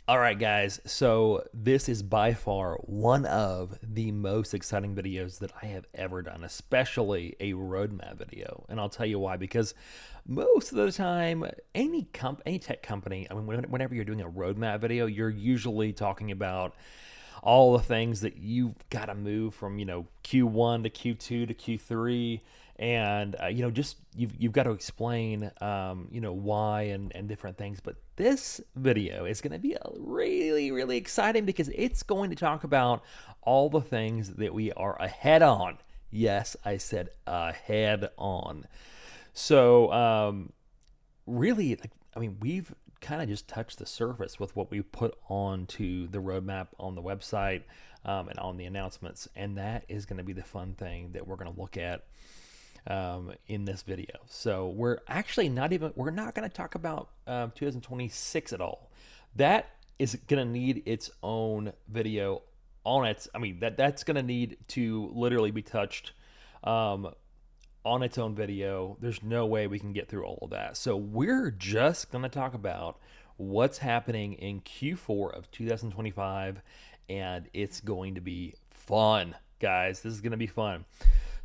All right, guys. So this is by far one of the most exciting videos that I have ever done, especially a roadmap video. And I'll tell you why. Because most of the time, any tech company, I mean, whenever you're doing a roadmap video, you're usually talking about all the things that you've got to move from Q1 to Q2 to Q3, and just you've got to explain why and different things. But this video is going to be really exciting because it's going to talk about all the things that we are ahead on. Yes, I said ahead on. So really, like, I mean, we've kind of just touched the surface with what we put onto the roadmap on the website, and on the announcements, and that is going to be the fun thing that we're going to look at in this video. So we're not going to talk about 2026 at all. That is going to need its own video on its. I mean, that's going to need to literally be touched um, on its own video. There's no way we can get through all of that. So we're just going to talk about what's happening in Q4 of 2025, and it's going to be fun, guys. This is going to be fun.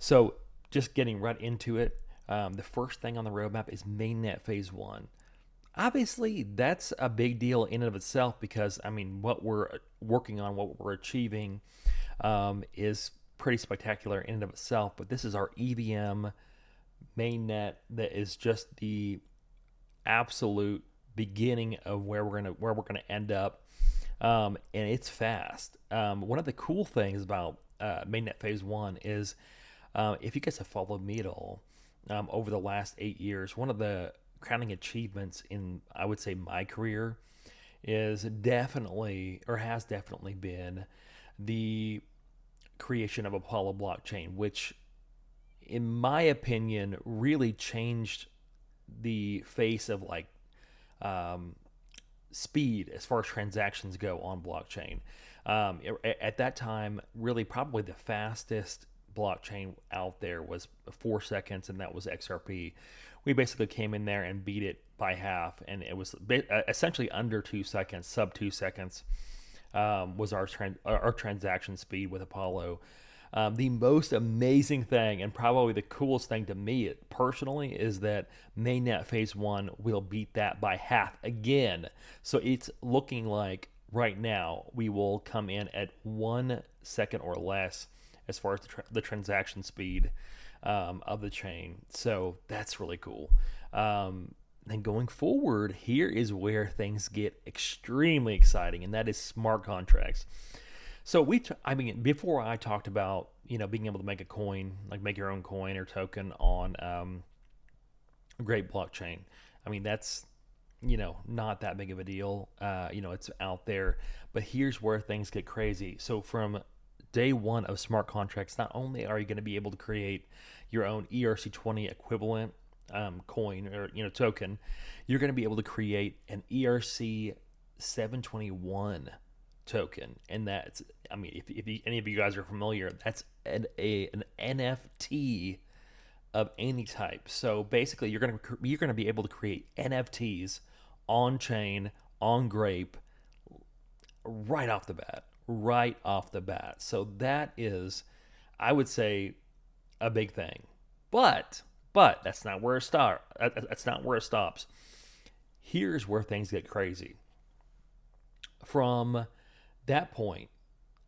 So just getting right into it, the first thing on the roadmap is Mainnet Phase 1. Obviously, that's a big deal in and of itself because, I mean, what we're working on, what we're achieving, is pretty spectacular in and of itself. But this is our EVM mainnet that is just the absolute beginning of where we're gonna end up, and it's fast. One of the cool things about mainnet phase one is, if you guys have followed me at all over the last 8 years, one of the crowning achievements in, I would say, my career is definitely, or has definitely been, the creation of Apollo blockchain, which, in my opinion, really changed the face of like um, speed as far as transactions go on blockchain. At that time, really probably the fastest blockchain out there was 4 seconds, and that was XRP. We basically came in there and beat it by half, and it was essentially under 2 seconds, sub 2 seconds, was our transaction speed with Apollo. The most amazing thing, and probably the coolest thing to me personally, is that Mainnet Phase 1 will beat that by half again. So it's looking like right now we will come in at 1 second or less as far as the transaction speed of the chain. So that's really cool. Then going forward, here is where things get extremely exciting, and that is smart contracts. So I mean, before I talked about being able to make a coin, like make your own coin or token on a great blockchain. I mean, that's not that big of a deal. It's out there, but here's where things get crazy. So from day one of smart contracts, not only are you going to be able to create your own ERC20 equivalent coin or token, you're going to be able to create an ERC 721 token, and that's, I mean, if any of you guys are familiar, that's an NFT of any type. So basically, you're gonna be able to create NFTs on chain, on Grape, right off the bat. So that is, I would say, a big thing. But that's not where it start. That's not where it stops. Here's where things get crazy. From that point,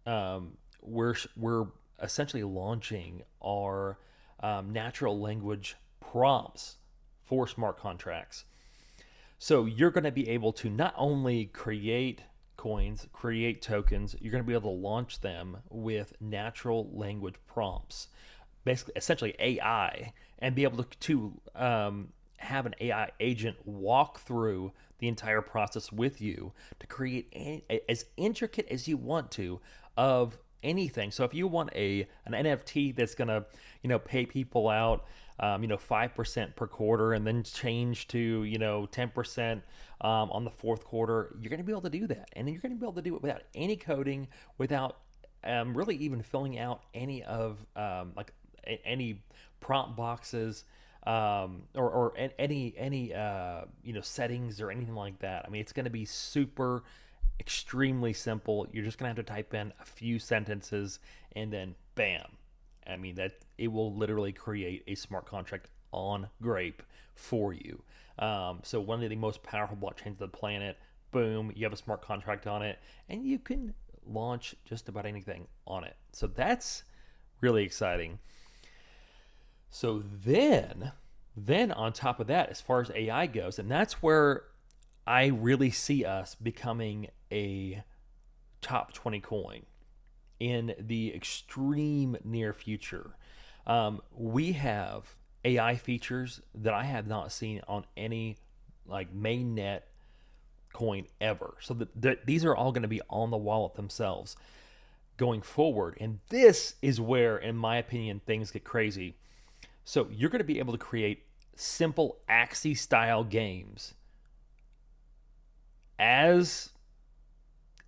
we're essentially launching our natural language prompts for smart contracts. So you're going to be able to not only create coins, create tokens, you're going to be able to launch them with natural language prompts, basically, essentially AI, and be able to have an AI agent walk through the entire process with you to create as intricate as you want to of anything. So if you want an NFT that's gonna pay people out 5% per quarter and then change to 10% on the fourth quarter, you're gonna be able to do that, and then you're gonna be able to do it without any coding, without really even filling out any of any prompt boxes, or any settings or anything like that. I mean, it's going to be super extremely simple. You're just gonna have to type in a few sentences, and then bam. I mean, that it will literally create a smart contract on Grape for you. So one of the most powerful blockchains on the planet. Boom, you have a smart contract on it, and you can launch just about anything on it. So that's really exciting. So then on top of that, as far as AI goes, and that's where I really see us becoming a top 20 coin in the extreme near future. We have AI features that I have not seen on any like mainnet coin ever. So these are all going to be on the wallet themselves going forward. And this is where, in my opinion, things get crazy. So you're going to be able to create simple Axie style games as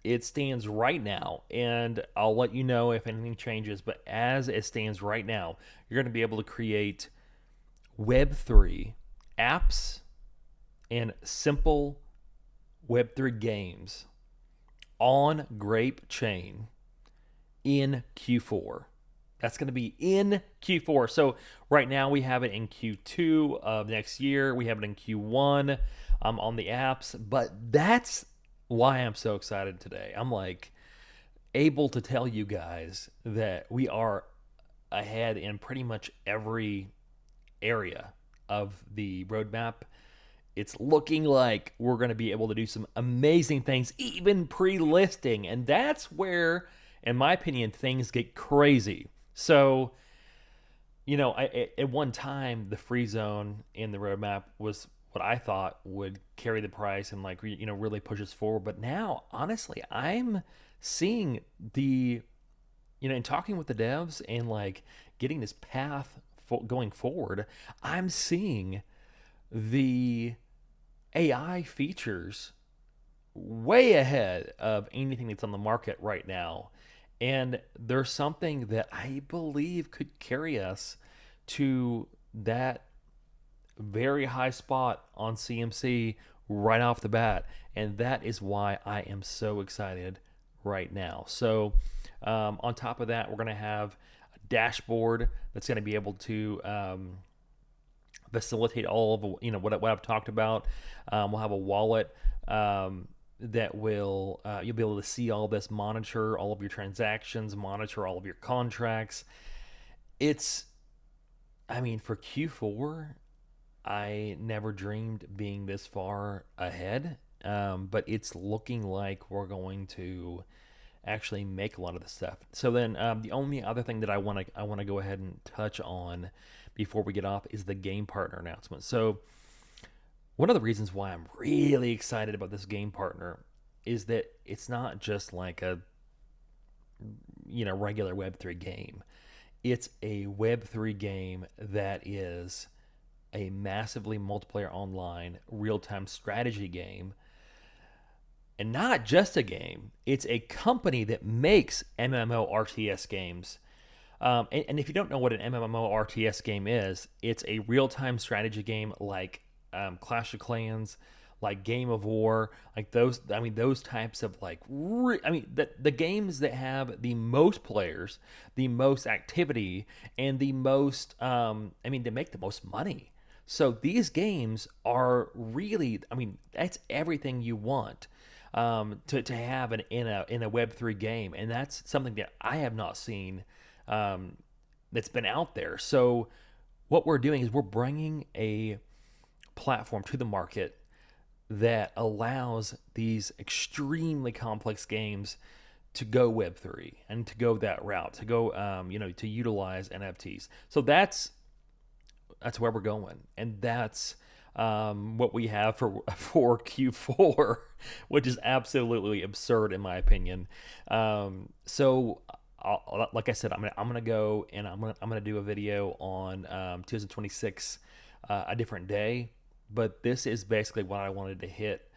it stands right now. And I'll let you know if anything changes, but as it stands right now, you're going to be able to create Web3 apps and simple Web3 games on Grape Chain in Q4. That's going to be in Q4. So right now we have it in Q2 of next year. We have it in Q1 on the apps. But that's why I'm so excited today. I'm like able to tell you guys that we are ahead in pretty much every area of the roadmap. It's looking like we're going to be able to do some amazing things, even pre-listing. And that's where, in my opinion, things get crazy. So, at one time, the free zone in the roadmap was what I thought would carry the price and really push us forward. But now, honestly, I'm seeing in talking with the devs and like getting this path going forward, I'm seeing the AI features way ahead of anything that's on the market right now. And there's something that I believe could carry us to that very high spot on CMC right off the bat. And that is why I am so excited right now. So, on top of that, we're going to have a dashboard that's going to be able to facilitate all of what I've talked about. We'll have a wallet that will you'll be able to see all this, monitor all of your transactions, monitor all of your contracts. For Q4, I never dreamed being this far ahead, but it's looking like we're going to actually make a lot of this stuff. So then, the only other thing that I want to go ahead and touch on before we get off is the game partner announcement. So one of the reasons why I'm really excited about this game partner is that it's not just like a regular Web3 game. It's a Web3 game that is a massively multiplayer online real-time strategy game. And not just a game, it's a company that makes MMORTS games. And if you don't know what an MMORTS game is, it's a real-time strategy game like Clash of Clans, like Game of War, like those. I mean, those types of the games that have the most players, the most activity, and the most. They make the most money. So these games are really. That's everything you want to have in a Web3 game, and that's something that I have not seen that's been out there. So what we're doing is we're bringing a platform to the market that allows these extremely complex games to go Web3 and to go that route, to go to utilize NFTs. So that's where we're going, and that's what we have for Q4, which is absolutely absurd in my opinion. Like I said, I'm gonna go and I'm gonna do a video on 2026 a different day, but this is basically what I wanted to hit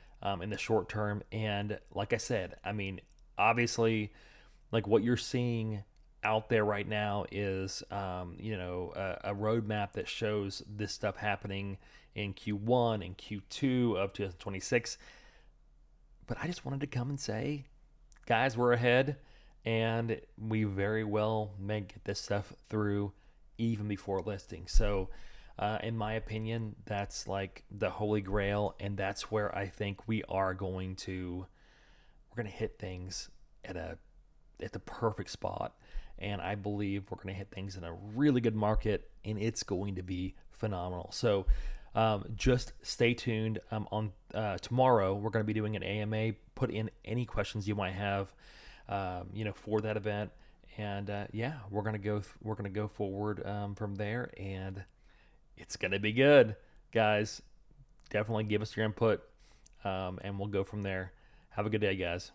in the short term. And like I said, obviously, like what you're seeing out there right now is a roadmap that shows this stuff happening in Q1 and Q2 of 2026. But I just wanted to come and say, guys, we're ahead, and we very well may get this stuff through even before listing. So, in my opinion, that's like the holy grail, and that's where I think we're going to hit things at a at the perfect spot. And I believe we're going to hit things in a really good market, and it's going to be phenomenal. So just stay tuned. On tomorrow, we're going to be doing an AMA. Put in any questions you might have, for that event, and yeah, we're gonna go forward from there, and it's gonna be good, guys. Definitely give us your input, and we'll go from there. Have a good day, guys.